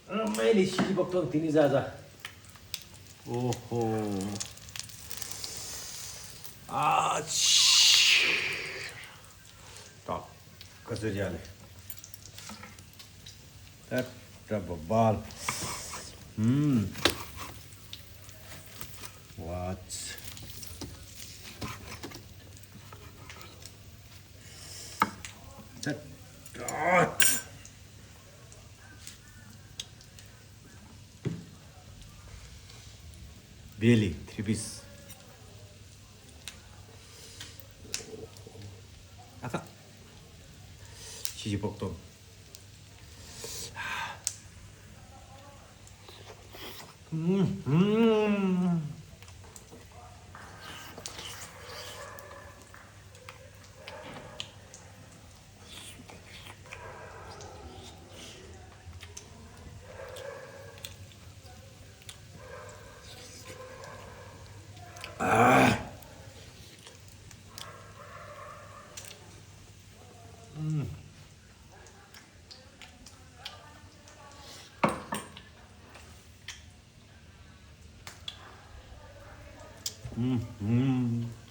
मैले 시지벅동 디니자자. 오호. 아, 치. 딱 그저리하네. 딱 잡아발. What? That. Beli, 3 piece. 아까 시지벅동. 아. 음.